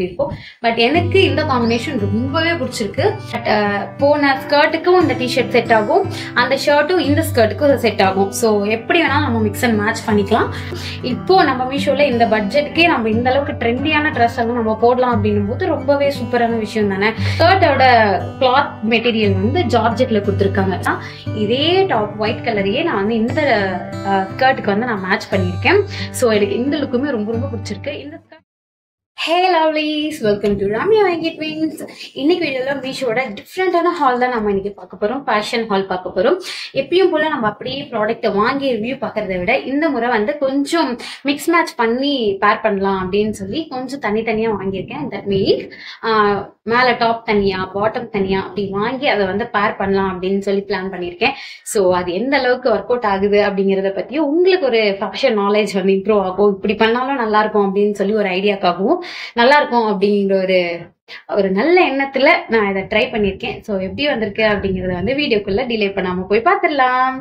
இருக்கும். பட் எனக்கு இந்த காம்பினேஷன் ரொம்பவே பிடிச்சிருக்கு. போன ஸ்கர்ட்டுக்கும் இந்த டிஷர்ட் செட் ஆகும், அந்த ஷர்ட்டும் இந்த ஸ்கர்ட்டுக்கும் செட் ஆகும். ஸோ எப்படி வேணாலும் நம்ம மிக்ஸ் அண்ட் மேட்ச் பண்ணிக்கலாம். இப்போ நம்ம மீஷோல இந்த பட்ஜெட்டுக்கே நம்ம இந்த அளவுக்கு ட்ரெண்டியான ட்ரெஸ் எல்லாம் நம்ம போடலாம் அப்படின்னும் போது ரொம்பவே சூப்பரான விஷயம் தானே. ஸ்கர்ட்டோட கிளாத் மெட்டீரியல் வந்து ஜார்ஜெட்ல கொடுத்துருக்காங்க. இதே டாப் ஒயிட் கலரையே நான் வந்து இந்த ஸ்கர்ட்டுக்கு வந்து நான் மேட்ச் பண்ணியிருக்கேன். ஸோ எனக்கு இந்த லுக்குமே ரொம்ப ரொம்ப பிடிச்சிருக்கு. இந்த Hey lovelies, welcome to Ramya Venkat Wings. இன்னைக்கு வீடியோல மீஷோட டிஃப்ரெண்டான ஹால் தான் நம்ம இன்னைக்கு பார்க்க போறோம். ஃபேஷன் ஹால் பார்க்க போறோம். எப்பயும் போல நம்ம அப்படியே ப்ராடக்ட்டை வாங்கி ரிவ்யூ பார்க்கறத விட இந்த முறை வந்து கொஞ்சம் மிக்ஸ் மேட்ச் பண்ணி பேர் பண்ணலாம் அப்படின்னு சொல்லி கொஞ்சம் தனித்தனியா வாங்கியிருக்கேன். தட் மீன் மேல டாப் தனியா பாட்டம் தனியா அப்படி வாங்கி அதை வந்து பேர் பண்ணலாம் அப்படின்னு சொல்லி பிளான் பண்ணியிருக்கேன். ஸோ அது எந்த அளவுக்கு ஒர்க் அவுட் ஆகுது அப்படிங்கிறத பத்தியும் உங்களுக்கு ஒரு ஃபேஷன் நாலேஜ் வந்து இம்ப்ரூவ் ஆகும். இப்படி பண்ணாலும் நல்லா இருக்கும் அப்படின்னு சொல்லி ஒரு ஐடியாக்காகவும் நல்லா இருக்கும் அப்படிங்கிற ஒரு நல்ல எண்ணத்துல நான் இதை ட்ரை பண்ணிருக்கேன். ஸோ எப்படி வந்திருக்கு அப்படிங்கறத வந்து வீடியோக்குள்ள டிலே பண்ணாம போய் பார்த்துடலாம்.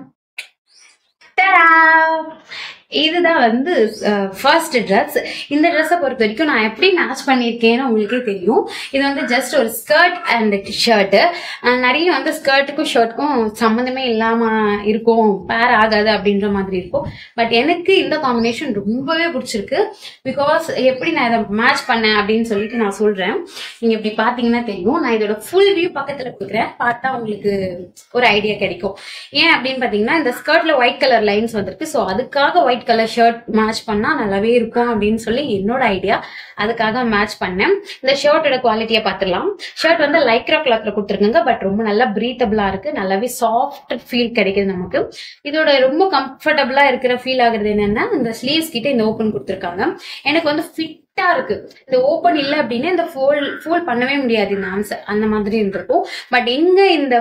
இதுதான் வந்து ஃபர்ஸ்ட் ட்ரெஸ். இந்த ட்ரெஸ்ஸை பொறுத்த வரைக்கும் நான் எப்படி மேட்ச் பண்ணியிருக்கேன்னு உங்களுக்கே தெரியும். இது வந்து ஜஸ்ட் ஒரு ஸ்கர்ட் அண்ட் ஷர்ட்டு. நிறைய வந்து ஸ்கர்ட்டுக்கும் ஷர்ட்டுக்கும் சம்மந்தமே இல்லாம இருக்கும், பேர் ஆகாது அப்படின்ற மாதிரி இருக்கும். பட் எனக்கு இந்த காம்பினேஷன் ரொம்பவே பிடிச்சிருக்கு. பிகாஸ் எப்படி நான் இதை மேட்ச் பண்ணேன் அப்படின்னு சொல்லிட்டு நான் சொல்றேன். நீங்க இப்படி பாத்தீங்கன்னா தெரியும். நான் இதோட ஃபுல் வியூ பக்கத்துல கொடுக்குறேன், பார்த்தா உங்களுக்கு ஒரு ஐடியா கிடைக்கும். ஏன் அப்படின்னு பாத்தீங்கன்னா இந்த ஸ்கர்ட்ல ஒயிட் கலர் லைன்ஸ் வந்திருக்கு. ஸோ அதுக்காக ஒயிட் கலர் ஷர்ட் மேட்ச் பண்ணா நல்லாவே இருக்கும் அப்படின்னு சொல்லி என்னோட ஐடியா, அதுக்காக மேட்ச் பண்ணேன். இந்த ஷர்ட்டோட குவாலிட்டியை பார்த்துடலாம். ஷர்ட் வந்து லைக்ரா கிளாத்ல கொடுத்துருக்காங்க. பட் ரொம்ப நல்லா பிரீத்தபிளா இருக்கு, நல்லாவே சாஃப்ட் ஃபீல் கிடைக்குது நமக்கு. இதோட ரொம்ப கம்ஃபர்டபுளா இருக்கிற ஃபீல் ஆகுறது என்னன்னா இந்த ஸ்லீவ்ஸ் கிட்ட இந்த ஓப்பன் கொடுத்துருக்காங்க. எனக்கு வந்து ஃபிட்டா இருக்கு. இந்த ஓப்பன் இல்லை அப்படின்னா இந்த ஃபோல்ட் பண்ணவே முடியாது இந்த ஆன்சர், அந்த மாதிரி இருக்கும். பட் எங்க இந்த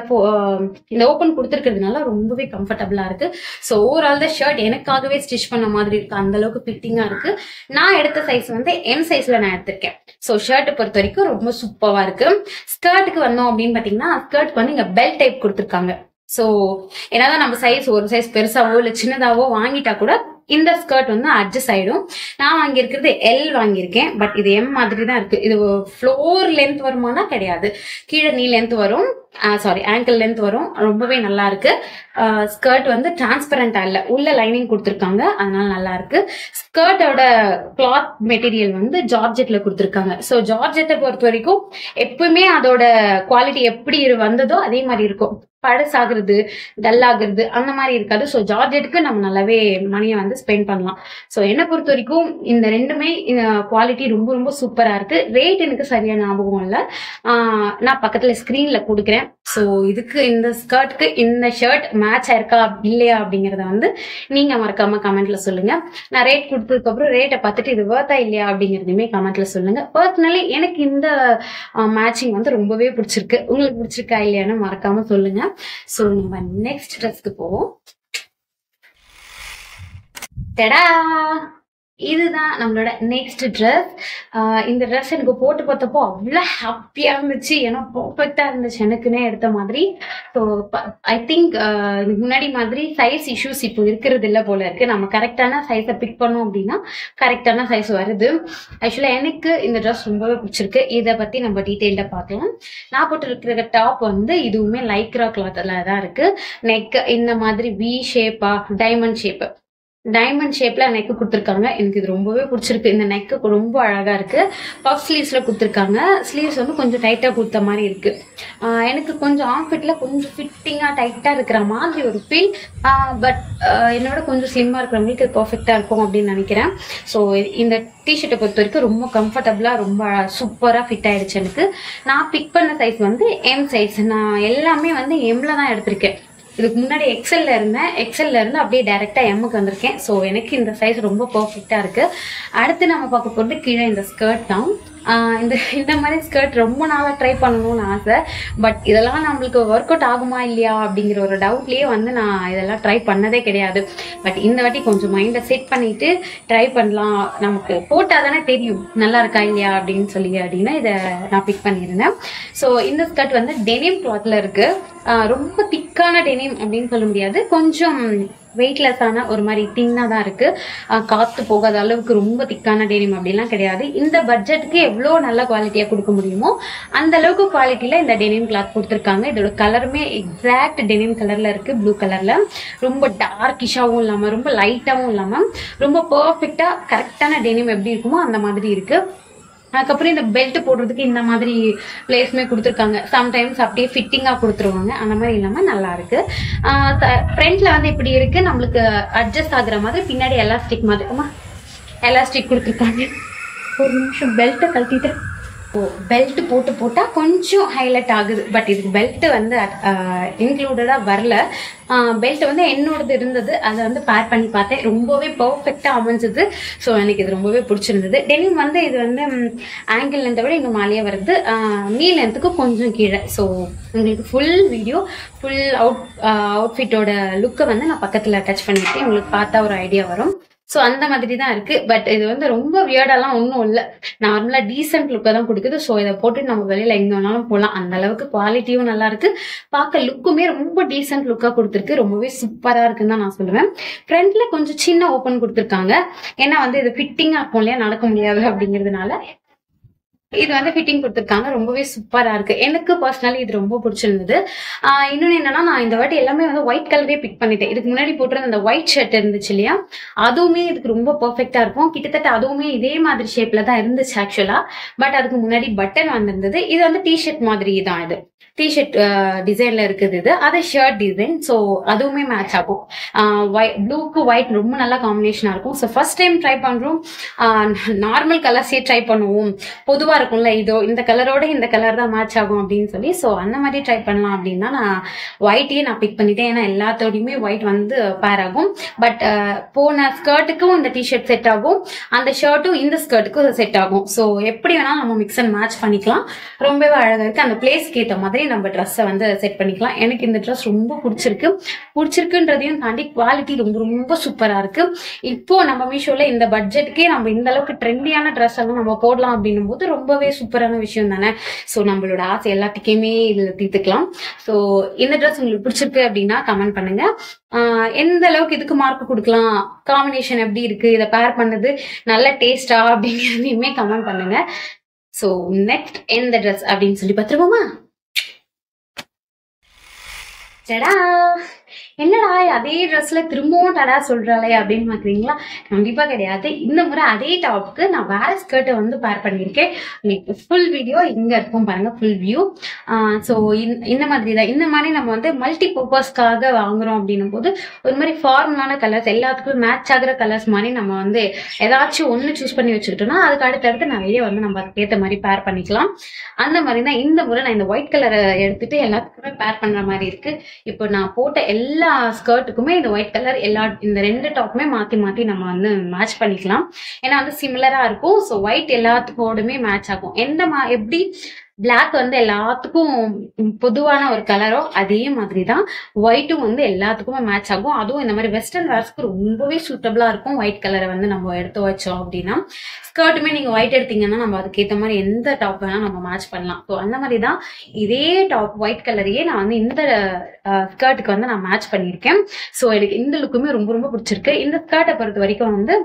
ஓப்பன் கொடுத்துருக்கிறதுனால ரொம்பவே கம்ஃபர்டபுளா இருக்கு. ஸோ ஓவரால் த ஷர்ட் எனக்காகவே ஸ்டிச் பண்ண மாதிரி இருக்கு, அந்த அளவுக்கு ஃபிட்டிங்கா இருக்கு. நான் எடுத்த சைஸ் வந்து எம் சைஸ்ல நான் எடுத்திருக்கேன். ஸோ ஷர்ட்டை பொறுத்த வரைக்கும் ரொம்ப சூப்பரா இருக்கு. ஸ்கர்ட்டுக்கு வந்தோம் அப்படின்னு பாத்தீங்கன்னா ஸ்கர்ட்க்கு வந்து இங்க பெல்ட் டைப் கொடுத்துருக்காங்க. ஸோ என்னதான் நம்ம சைஸ் ஒரு சைஸ் பெருசாவோ இல்லை சின்னதாவோ வாங்கிட்டா கூட இந்த ஸ்கர்ட் வந்து அட்ஜஸ்ட் ஆயிடும். நான் வாங்கியிருக்கிறது எல் வாங்கியிருக்கேன். பட் இது எம் மாதிரி தான் இருக்கு. இது ஃப்ளோர் லென்த் வருமானா கிடையாது, கீழே நீ லென்த் வரும், சாரி ஆங்கிள் லென்த் வரும். ரொம்பவே நல்லா இருக்கு. ஸ்கர்ட் வந்து டிரான்ஸ்பரண்டா இல்ல, உள்ள லைனிங் கொடுத்துருக்காங்க, அதனால நல்லா இருக்கு. ஸ்கர்ட்டோட கிளாத் மெட்டீரியல் வந்து ஜார்ஜெட்ல கொடுத்துருக்காங்க. ஸோ ஜார்ஜெட்டை பொறுத்த வரைக்கும் எப்பவுமே அதோட குவாலிட்டி எப்படி வந்ததோ அதே மாதிரி இருக்கும். பழசாகிறது டல் ஆகுறது அந்த மாதிரி இருக்காது. ஸோ ஜார்ஜெட்டுக்கு நம்ம நல்லாவே மணியை வந்து ஸ்பெண்ட் பண்ணலாம். ஸோ என்னை பொறுத்த வரைக்கும் இந்த ரெண்டுமே குவாலிட்டி ரொம்ப ரொம்ப சூப்பரா இருக்கு. ரேட் எனக்கு சரியா ஞாபகம் இல்லை, நான் பக்கத்துல ஸ்கிரீன்ல கொடுக்குறேன். ஸோ இதுக்கு இந்த ஸ்கர்ட்டுக்கு இந்த ஷர்ட் மேட்ச் ஆயிருக்கா இல்லையா அப்படிங்கறத வந்து நீங்க மறக்காம கமெண்ட்ல சொல்லுங்க. நான் ரேட் கொடுத்ததுக்கு அப்புறம் ரேட்டை பார்த்துட்டு இது வர்த்தா இல்லையா அப்படிங்கறதுமே கமெண்ட்ல சொல்லுங்க. பர்சனலி எனக்கு இந்த மேட்சிங் வந்து ரொம்பவே பிடிச்சிருக்கு. உங்களுக்கு பிடிச்சிருக்கா இல்லையான்னு மறக்காம சொல்லுங்க. ஸோ நம்ம நெக்ஸ்ட் ட்ரெஸ்க்கு போவோம். டடா, இதுதான் நம்மளோட நெக்ஸ்ட் ட்ரெஸ். இந்த ட்ரெஸ் எனக்கு போட்டு பார்த்தப்போ அவ்வளோ ஹாப்பியா இருந்துச்சு. ஏன்னா பர்ஃபெக்டா இருந்துச்சு, எனக்குன்னே எடுத்த மாதிரி. ஸோ ஐ திங்க் இதுக்கு முன்னாடி மாதிரி சைஸ் இஷ்யூஸ் இப்போ இருக்கிறது இல்லை போல இருக்கு. நம்ம கரெக்டான சைஸை பிக் பண்ணோம் அப்படின்னா கரெக்டான சைஸ் வருது. ஆக்சுவலா எனக்கு இந்த ட்ரெஸ் ரொம்பவே பிடிச்சிருக்கு. இதை பத்தி நம்ம டீட்டெயில்டா பார்க்கலாம். நான் போட்டு இருக்கிற டாப் வந்து இதுவுமே லைக்ரா கிளாத்ல தான் இருக்கு. நெக் இந்த மாதிரி வி ஷேப்பா டைமண்ட் ஷேப்ல நெக்கு கொடுத்துருக்காங்க. எனக்கு இது ரொம்பவே பிடிச்சிருக்கு. இந்த நெக்கு ரொம்ப அழகா இருக்கு. பஃப் ஸ்லீவ்ஸ்ல கொடுத்துருக்காங்க. ஸ்லீவ்ஸ் வந்து கொஞ்சம் டைட்டா கொடுத்த மாதிரி இருக்கு. எனக்கு கொஞ்சம் ஆம்ஃபிட்ல கொஞ்சம் ஃபிட்டிங்கா டைட்டா இருக்கிற மாதிரி ஒரு ஃபீல். பட் என்னோட கொஞ்சம் ஸ்லிம்மா இருக்கிறவங்களுக்கு பர்ஃபெக்டா இருக்கும் அப்படின்னு நினைக்கிறேன். ஸோ இந்த டிஷர்ட்டை பொறுத்த வரைக்கும் ரொம்ப கம்ஃபர்டபுளா ரொம்ப சூப்பரா ஃபிட் ஆயிடுச்சு எனக்கு. நான் பிக் பண்ண சைஸ் வந்து எம் சைஸ். நான் எல்லாமே வந்து எம்ல தான் எடுத்திருக்கேன். இதுக்கு முன்னாடி எக்ஸல்ல இருந்து அப்படியே டைரக்டா எம்முக்கு வந்திருக்கேன். ஸோ எனக்கு இந்த சைஸ் ரொம்ப பர்ஃபெக்டா இருக்கு. அடுத்து நம்ம பார்க்க போறது கீழே இந்த ஸ்கர்ட் தான். இந்த மாதிரி ஸ்கர்ட் ரொம்ப நாளா ட்ரை பண்ணணும்னு ஆசை. பட் இதெல்லாம் நம்மளுக்கு ஒர்க் அவுட் ஆகுமா இல்லையா அப்படிங்கிற ஒரு டவுட்லயே வந்து நான் இதெல்லாம் ட்ரை பண்ணதே கிடையாது. பட் இந்த வாட்டி கொஞ்சம் மைண்டை செட் பண்ணிட்டு ட்ரை பண்ணலாம், நமக்கு போட்டாதானே தெரியும் நல்லா இருக்கா இல்லையா அப்படின்னு இதை நான் பிக் பண்ணியிருந்தேன். ஸோ இந்த ஸ்கர்ட் வந்து டெனிம் கிளாத்ல இருக்கு. ரொம்ப திக்கான டெனிம் அப்படின்னு சொல்ல முடியாது, கொஞ்சம் வெயிட்லெஸ்ஸான ஒரு மாதிரி தின்னாக தான் இருக்கு. காற்று போகாத அளவுக்கு ரொம்ப திக்கான டெனிம் அப்படிலாம் கிடையாது. இந்த பட்ஜெட்டுக்கு எவ்வளோ நல்ல குவாலிட்டியாக கொடுக்க முடியுமோ அந்த அளவுக்கு குவாலிட்டியில் இந்த டெனிம் கிளாத் கொடுத்துருக்காங்க. இதோட கலருமே எக்ஸாக்ட் டெனிம் கலரில் இருக்குது, ப்ளூ கலரில். ரொம்ப டார்க்கிஷாகவும் இல்லாமல் ரொம்ப லைட்டாகவும் இல்லாமல் ரொம்ப பர்ஃபெக்டாக கரெக்டான டெனிம் எப்படி இருக்குமோ அந்த மாதிரி இருக்குது. அதுக்கப்புறம் இந்த பெல்ட் போடுறதுக்கு இந்த மாதிரி பிளேஸ்மே கொடுத்துருக்காங்க. சம்டைம்ஸ் அப்படியே ஃபிட்டிங்காக கொடுத்துருவாங்க, அந்த மாதிரி இல்லாமல் நல்லா இருக்கு. ஃப்ரண்ட்ல வந்து இப்படி இருக்கு, நம்மளுக்கு அட்ஜஸ்ட் ஆகுற மாதிரி. பின்னாடி எலாஸ்டிக் கொடுத்துருக்காங்க. ஒரு நிமிஷம் பெல்ட்டை கழட்டிட்டு பெல்ட் போட்டால் கொஞ்சம் ஹைலைட் ஆகுது. பட் இதுக்கு பெல்ட் வந்து இன்க்ளூடடாக வரல. பெல்ட் வந்து என்னோடது இருந்தது, அதை வந்து பேர் பண்ணி பார்த்தேன். ரொம்பவே பர்ஃபெக்டாக அமைஞ்சது. ஸோ எனக்கு இது ரொம்பவே பிடிச்சிருந்தது. டெனிம் வந்து இது வந்து ஆங்கிள் லென்த்தை விட இன்னும் மேலேயே வருது, நீ லென்த்துக்கு கொஞ்சம் கீழே. ஸோ உங்களுக்கு ஃபுல் வீடியோ ஃபுல் அவுட்ஃபிட்டோட லுக்கை வந்து நான் பக்கத்தில் அட்டாச் பண்ணிவிட்டு உங்களுக்கு பார்த்தா ஒரு ஐடியா வரும். ஸோ அந்த மாதிரி தான் இருக்கு. பட் இது வந்து ரொம்ப வியர்டெல்லாம் ஒன்றும் இல்லை, நார்மலாக டீசென்ட் லுக்கை தான் கொடுக்குது. ஸோ இதை போட்டு நம்ம வெளியில் எங்கே வேணாலும் போகலாம். அந்த அளவுக்கு குவாலிட்டியும் நல்லா இருக்கு, பார்க்க லுக்குமே ரொம்ப டீசென்ட் லுக்காக கொடுத்துருக்கு. ரொம்பவே சூப்பராக இருக்குன்னு தான் நான் சொல்லுவேன். ஃப்ரண்ட்ல கொஞ்சம் சின்ன ஓப்பன் கொடுத்துருக்காங்க, ஏன்னா வந்து இது ஃபிட்டிங்காக இருக்கும் இல்லையா, நடக்க முடியாது அப்படிங்கிறதுனால இது வந்து ஃபிட்டிங் கொடுத்துருக்காங்க. ரொம்பவே சூப்பரா இருக்கு, எனக்கு பர்சனலி இது ரொம்ப பிடிச்சிருந்தது. இன்னொன்னு என்னன்னா, நான் இந்த வாட்டி எல்லாமே வந்து ஒயிட் கலரே பிக் பண்ணிட்டேன். இதுக்கு முன்னாடி போட்டுருந்த அந்த ஒயிட் ஷர்ட் இருந்துச்சு இல்லையா, அதுவுமே இதுக்கு ரொம்ப பர்ஃபெக்டா இருக்கும். கிட்டத்தட்ட அதுவுமே இதே மாதிரி ஷேப்ல தான் இருந்துச்சு ஆக்சுவலா. பட் அதுக்கு முன்னாடி பட்டன் வந்திருந்தது. இது வந்து டிஷர்ட் மாதிரி தான், இது டிஷர்ட் டிசைன்ல இருக்குது. இது அது ஷர்ட் டிசைன். ஸோ அதுவுமே மேட்ச் ஆகும். ப்ளூக்கு ஒயிட் ரொம்ப நல்ல காம்பினேஷனா இருக்கும். ஸோ ஃபர்ஸ்ட் டைம் ட்ரை பண்றோம், நார்மல் கலர்ஸே ட்ரை பண்ணுவோம். பொதுவா இருக்கும்ல, இதோ இந்த கலரோட இந்த கலர் தான் மேட்ச் ஆகும் அப்படின்னு சொல்லி. ஸோ அந்த மாதிரி ட்ரை பண்ணலாம் அப்படின்னா நான் ஒயிட்டையே நான் பிக் பண்ணிட்டேன். ஏன்னா எல்லாத்தோடையுமே ஒயிட் வந்து பேர் ஆகும். பட் போன ஸ்கர்ட்டுக்கும் இந்த டிஷர்ட் செட் ஆகும், அந்த ஷர்ட்டும் இந்த ஸ்கர்ட்டுக்கும் செட் ஆகும். ஸோ எப்படி வேணாலும் நம்ம மிக்ஸ் அண்ட் மேட்ச் பண்ணிக்கலாம். ரொம்பவே அழகா இருக்கு. அந்த பிளேஸ்க்கு ஏற்ற மாதிரி நம்ம ட்ரெஸ்ஸை வந்து செட் பண்ணிக்கலாம். எனக்கு இந்த ட்ரெஸ் ரொம்ப பிடிச்சிருக்குன்றதையும் தாண்டி குவாலிட்டி ரொம்ப ரொம்ப சூப்பரா இருக்கு. இப்போ நம்ம மீஷோல இந்த பட்ஜெட்டுக்கே நம்ம இந்த அளவுக்கு ட்ரெண்டியான ட்ரெஸ் எல்லாம் நம்ம போடலாம் அப்படின்னும் போது ரொம்பவே சூப்பரான விஷயம் தானே. ஸோ நம்மளோட ஆசை எல்லாத்துக்குமே இதுல தீர்த்துக்கலாம். ஸோ இந்த ட்ரெஸ் உங்களுக்கு பிடிச்சிருக்கு அப்படின்னா கமெண்ட் பண்ணுங்க. எந்த அளவுக்கு இதுக்கு மார்க் கொடுக்கலாம், காம்பினேஷன் எப்படி இருக்கு, இதை பேர் பண்ணது நல்ல டேஸ்டா அப்படிங்கிறதையுமே கமெண்ட் பண்ணுங்க. ஸோ நெக்ஸ்ட் எந்த ட்ரெஸ் அப்படின்னு சொல்லி பார்த்துருவோமா? டடா, என்னடா அதே ட்ரெஸ்ல திரும்பவும் டடா சொல்றாளே அப்படின்னு பாக்குறீங்களா? கண்டிப்பா கிடையாது. இந்த முறை அதே டாப்புக்கு நான் வேற ஸ்கர்ட்டை வந்து பேர் பண்ணியிருக்கேன். உங்களுக்கு ஃபுல் வீடியோ இங்க இருக்கும் பாருங்க, ஃபுல் வியூ. ஸோ இந்த மாதிரி தான், இந்த மாதிரி நம்ம வந்து மல்டி பர்பஸ்க்காக வாங்குறோம் அப்படின்னும் போது ஒரு மாதிரி ஃபார்மலான கலர்ஸ், எல்லாத்துக்கும் மேட்ச் ஆகுற கலர்ஸ் மாதிரி நம்ம வந்து ஏதாச்சும் ஒன்று சூஸ் பண்ணி வச்சுக்கிட்டோம்னா அதுக்கு அடுத்தடுத்து நிறைய வந்து நம்ம அதுக்கு ஏற்ற மாதிரி பேர் பண்ணிக்கலாம். அந்த மாதிரி தான் இந்த முறை நான் இந்த ஒயிட் கலரை எடுத்துட்டு எல்லாத்துக்குமே பேர் பண்ற மாதிரி இருக்கு. இப்போ நான் போட்ட எல்லா ஸ்கர்ட்டுக்குமே இந்த ஒயிட் கலர் இந்த ரெண்டு டாப்புமே மாத்தி நம்ம வந்து மேட்ச் பண்ணிக்கலாம். ஏன்னா வந்து சிமிலரா இருக்கும். ஸோ ஒயிட் எல்லாத்துக்கோடுமே மேட்ச் ஆகும். எப்படி பிளாக் வந்து எல்லாத்துக்கும் பொதுவான ஒரு கலரோ அதே மாதிரி தான் ஒயிட்டும் வந்து எல்லாத்துக்குமே மேட்ச் ஆகும். அதுவும் இந்த மாதிரி வெஸ்டர்ன் வேர்ஸ்க்கு ரொம்பவே சூட்டபிளா இருக்கும். ஒயிட் கலரை வந்து நம்ம எடுத்து வச்சோம் அப்படின்னா, ஸ்கர்ட்டுமே நீங்க ஒயிட் எடுத்தீங்கன்னா நம்ம அதுக்கேற்ற மாதிரி எந்த டாப் வேணா நம்ம மேட்ச் பண்ணலாம். ஸோ அந்த மாதிரி தான் இதே டாப் ஒயிட் கலரையே நான் வந்து இந்த ஸ்கர்ட்டுக்கு வந்து நான் மேட்ச் பண்ணியிருக்கேன். ஸோ எனக்கு இந்த லுக்குமே ரொம்ப ரொம்ப பிடிச்சிருக்கு. இந்த ஸ்கர்ட்டை பொறுத்த வரைக்கும் வந்து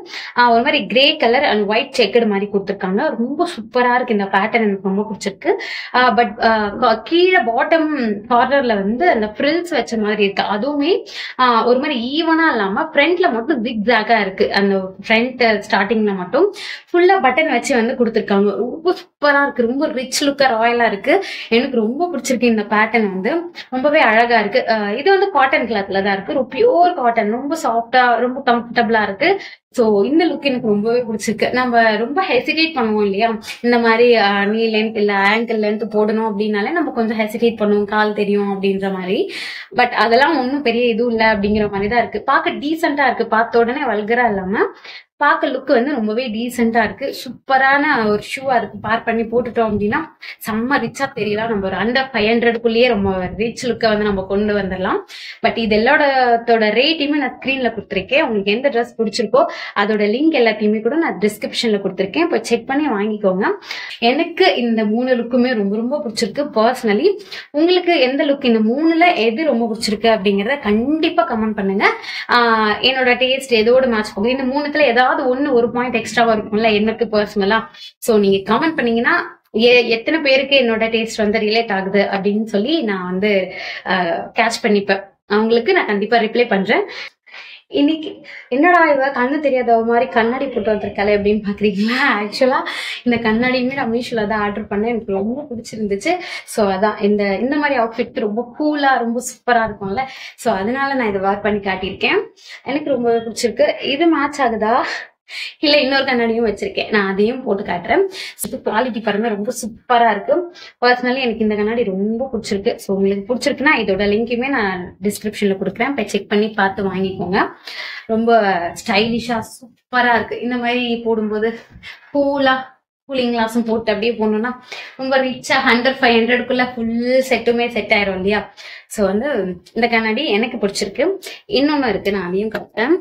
ஒரு மாதிரி grey colour and white checked மாதிரி கொடுத்துருக்காங்க. ரொம்ப சூப்பரா இருக்கு. இந்த பேட்டர்ன் எனக்கு ரொம்ப பிடிச்சிருக்கு. பட் கீழே பாட்டம் கார்னர்ல வந்து அந்த ஃப்ரில்ஸ் வச்ச மாதிரி இருக்கு. அதுவுமே ஒரு மாதிரி ஈவனா இல்லாம ஃப்ரண்ட்ல மட்டும் ஜிக்ஸாகா இருக்கு. அந்த ஃப்ரண்ட் ஸ்டார்டிங்ல மட்டும் ஃபுல்லா பட்டன் வச்சு வந்து கொடுத்துருக்காங்க. ரொம்ப சூப்பரா இருக்கு, ரொம்ப ரிச் லுக்கா ராயலா இருக்கு. எனக்கு ரொம்ப பிடிச்சிருக்கு. இந்த பேட்டர்ன் வந்து ரொம்பவே அழகா இருக்கு. இது வந்து காட்டன் கிளாத்ல தான் இருக்கு, பியூர் காட்டன், ரொம்ப சாஃப்டா ரொம்ப கம்ஃபர்டபுளா இருக்கு. ஸோ இந்த லுக் எனக்கு ரொம்பவே பிடிச்சிருக்கு. நம்ம ரொம்ப ஹெசிடேட் பண்ணுவோம் இல்லையா, இந்த மாதிரி நீ லென்த் இல்லை ஆங்கிள் லென்த் போடணும் அப்படின்னாலே நம்ம கொஞ்சம் ஹெசிடேட் பண்ணுவோம், கால் தெரியும் அப்படின்ற மாதிரி. பட் அதெல்லாம் ஒன்றும் பெரிய இதுவும் இல்லை அப்படிங்கிற மாதிரி தான் இருக்கு. பார்க்க டீசெண்டா இருக்கு, பார்த்த உடனே வல்கரா இல்லாம பார்க்க லுக் வந்து ரொம்பவே டீசெண்டா இருக்கு. சூப்பரான ஒரு ஷூவா இருக்கு. பார் பண்ணி போட்டுட்டோம் அப்படின்னா செம்ம ரிச்சா தெரியலாம். நம்ம ஒரு அண்டர் 500க்குள்ளேயே ரொம்ப ரிச் லுக்கை வந்து நம்ம கொண்டு வந்துடலாம். பட் இது எல்லாத்தோட ரேட்டையுமே நான் ஸ்கிரீன்ல கொடுத்துருக்கேன். உங்களுக்கு எந்த ட்ரெஸ் பிடிச்சிருக்கோ அதோட லிங்க் எல்லாத்தையுமே கூட நான் டிஸ்கிரிப்ஷன்ல கொடுத்துருக்கேன். இப்போ செக் பண்ணி வாங்கிக்கோங்க. எனக்கு இந்த 3 லுக்குமே ரொம்ப ரொம்ப பிடிச்சிருக்கு பர்சனலி. உங்களுக்கு எந்த லுக் இந்த 3ல எது ரொம்ப பிடிச்சிருக்கு அப்படிங்கறத கண்டிப்பா கமெண்ட் பண்ணுங்க. என்னோட டேஸ்ட் எதோட மேட்ச் போகும், இந்த 3த்துல ஏதாவது ஒரு பாயிண்ட் எக்ஸ்ட்ராவா இருக்கும்ல எனக்கு பர்சனலா. சோ நீங்க கமெண்ட் பண்ணீங்கன்னா எத்தனை பேருக்கு என்னோட டேஸ்ட் வந்து ரிலேட் ஆகுது அப்படின்னு சொல்லி நான் வந்து கேட்ச் பண்ணிப்பேன். அவங்களுக்கு நான் கண்டிப்பா ரிப்ளை பண்றேன். இன்னைக்கு என்னடா இவ கண்ணு தெரியாத மாதிரி கண்ணாடி போட்டு வந்திருக்காளே அப்படின்னு பாக்குறீங்களா? ஆக்சுவலா இந்த கண்ணாடியுமே நான் மீஷோல தான் ஆர்டர் பண்ணேன். எனக்கு ரொம்ப பிடிச்சிருந்துச்சு. ஸோ அதான் இந்த மாதிரி அவுட்ஃபிட் ரொம்ப கூலா ரொம்ப சூப்பரா இருக்கும்ல. ஸோ அதனால நான் இதை வேர் பண்ணி காட்டியிருக்கேன். எனக்கு ரொம்ப பிடிச்சிருக்கு. இது மேட்ச் ஆகுதா இல்ல இன்னொரு கண்ணாடியும் வச்சிருக்கேன், நான் அதையும் போட்டு காட்டுறேன். குவாலிட்டி பாருங்க ரொம்ப சூப்பரா இருக்கு. பர்சனலி எனக்கு இந்த கண்ணாடி ரொம்ப பிடிச்சிருக்கு. ஸோ உங்களுக்கு பிடிச்சிருக்குன்னா இதோட லிங்க்குமே நான் டிஸ்கிரிப்ஷன்ல கொடுக்குறேன். போய் செக் பண்ணி பார்த்து வாங்கிக்கோங்க. ரொம்ப ஸ்டைலிஷா சூப்பரா இருக்கு. இந்த மாதிரி போடும்போது கூலிங் கிளாஸும் போட்டு அப்படியே போனோம்னா ரொம்ப ரிச்சா 100-500க்குள்ள ஃபுல் செட்டுமே செட் ஆயிரும் இல்லையா? ஸோ வந்து இந்த கண்ணாடி எனக்கு பிடிச்சிருக்கு. இன்னொன்னு இருக்கு, நான் அதையும் காட்டுறேன்.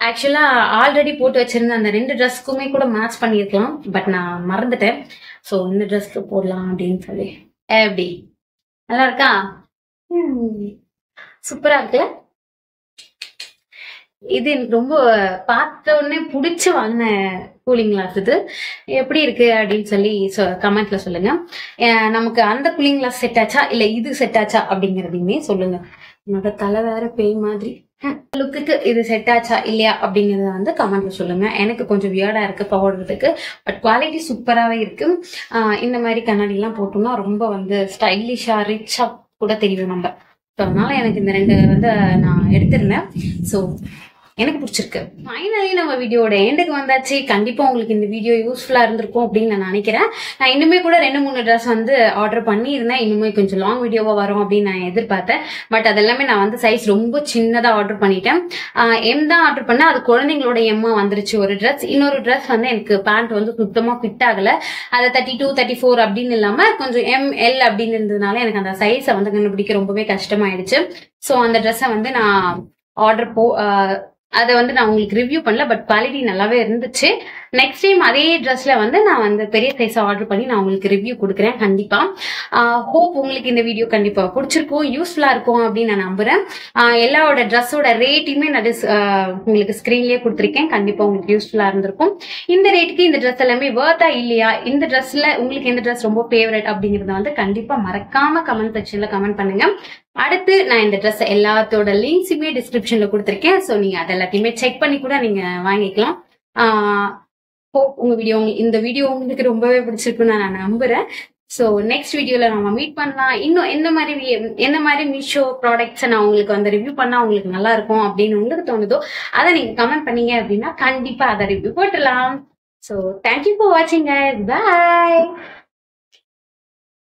ஆக்சுவலா ஆல்ரெடி போட்டு வச்சிருந்த அந்த 2 ட்ரெஸ்க்குமே கூட மேட்ச் பண்ணிருக்கலாம். பட் நான் மறந்துட்டேன். ஸோ இந்த ட்ரெஸ்க்கு போடலாம் அப்படின்னு சொல்லி. எப்படி நல்லா இருக்கா? சூப்பரா இருக்குல்ல? இது எனக்கு ரொம்ப பார்த்த உடனே பிடிச்சு வாங்கின கூலிங் கிளாஸ். இது எப்படி இருக்கு அப்படின்னு சொல்லி கமெண்ட்ல சொல்லுங்க. நமக்கு அந்த கூலிங் கிளாஸ் செட் ஆச்சா இல்ல இது செட் ஆச்சா அப்படிங்கறதையுமே சொல்லுங்க. என்னோட தலை வேற பேய் மாதிரி. லுக்குக்கு இது செட் ஆச்சா இல்லையா அப்படிங்கறத வந்து கமெண்ட்ல சொல்லுங்க. எனக்கு கொஞ்சம் வியர்டா இருக்கு போடுறதுக்கு, பட் குவாலிட்டி சூப்பராகவே இருக்கு. இந்த மாதிரி கண்ணாடி எல்லாம் போட்டோம்னா ரொம்ப வந்து ஸ்டைலிஷா ரிச்சா கூட தெரியும் நம்ம. அதனால எனக்கு இந்த 2 வந்து நான் எடுத்திருந்தேன். ஸோ எனக்கு பிடிச்சிருக்கு. ஃபைனலி நம்ம வீடியோட எண்டுக்கு வந்தாச்சு. கண்டிப்பா உங்களுக்கு இந்த வீடியோ யூஸ்ஃபுல்லா இருந்திருக்கும் அப்படின்னு நான் நினைக்கிறேன். நான் இன்னுமே கூட 2-3 ட்ரெஸ் வந்து ஆர்டர் பண்ணியிருந்தேன். இன்னுமே கொஞ்சம் லாங் வீடியோவா வரும் அப்படின்னு நான் எதிர்பார்த்தேன். பட் அதெல்லாமே நான் வந்து சைஸ் ரொம்ப சின்னதா ஆர்டர் பண்ணிட்டேன். எம் தான் ஆர்டர் பண்ணேன். அது குழந்தைங்களோட எம்மா வந்துருச்சு ஒரு ட்ரெஸ். இன்னொரு ட்ரெஸ் வந்து எனக்கு பேண்ட் வந்து சுத்தமா ஃபிட் ஆகல. அதை 32, 34 அப்படின்னு இல்லாம கொஞ்சம் ML அப்படின்னு இருந்ததுனால எனக்கு அந்த சைஸை வந்து கண்டுபிடிக்க ரொம்பவே கஷ்டமாயிடுச்சு. ஸோ அந்த ட்ரெஸ்ஸை வந்து நான் அதை வந்து நான் உங்களுக்கு ரிவ்யூ பண்ணல. பட் குவாலிட்டி நல்லாவே இருந்துச்சு. நெக்ஸ்ட் டைம் அதே ட்ரெஸ்ல வந்து நான் வந்து பெரிய சைஸா ஆர்டர் பண்ணி நான் உங்களுக்கு ரிவ்யூ கொடுக்குறேன் கண்டிப்பா. ஹோப் உங்களுக்கு இந்த வீடியோ கண்டிப்பா பிடிச்சிருக்கும், யூஸ்ஃபுல்லா இருக்கும் அப்படின்னு நான் நம்புறேன். எல்லாரோட ட்ரெஸ்ஸோட ரேட்டையுமே நான் உங்களுக்கு ஸ்கிரீன்லயே கொடுத்துருக்கேன். கண்டிப்பா உங்களுக்கு யூஸ்ஃபுல்லா இருந்திருக்கும். இந்த ரேட்டுக்கு இந்த ட்ரெஸ் எல்லாமே வர்த்தா இல்லையா, இந்த ட்ரெஸ்ல உங்களுக்கு எந்த ட்ரெஸ் ரொம்ப ஃபேவரட் அப்படிங்கறத வந்து கண்டிப்பா மறக்காம கமெண்ட் செக்ஷன்ல கமெண்ட் பண்ணுங்க. அடுத்து நான் இந்த ட்ரெஸ் எல்லாத்தோட லிங்க்ஸுமே டிஸ்கிரிப்ஷன்ல கொடுத்துருக்கேன். ஸோ நீங்க அதை எல்லாத்தையுமே செக் பண்ணி கூட நீங்க வாங்கிக்கலாம். இந்த வீடியோ உங்களுக்கு ரொம்பவே பிடிச்சிருக்குன்னு நான் நம்புறேன். ஸோ நெக்ஸ்ட் வீடியோல நம்ம மீட் பண்ணலாம். இன்னும் எந்த மாதிரி மீஷோ ப்ராடக்ட்ஸை நான் உங்களுக்கு வந்து ரிவ்யூ பண்ணா உங்களுக்கு நல்லா இருக்கும் அப்படின்னு உங்களுக்கு தோணுதோ அதை நீங்க கமெண்ட் பண்ணீங்க அப்படின்னா கண்டிப்பா அதை ரிவ்யூ போட்டுடலாம். ஸோ தேங்க்யூ ஃபார் வாட்சிங். பாய்.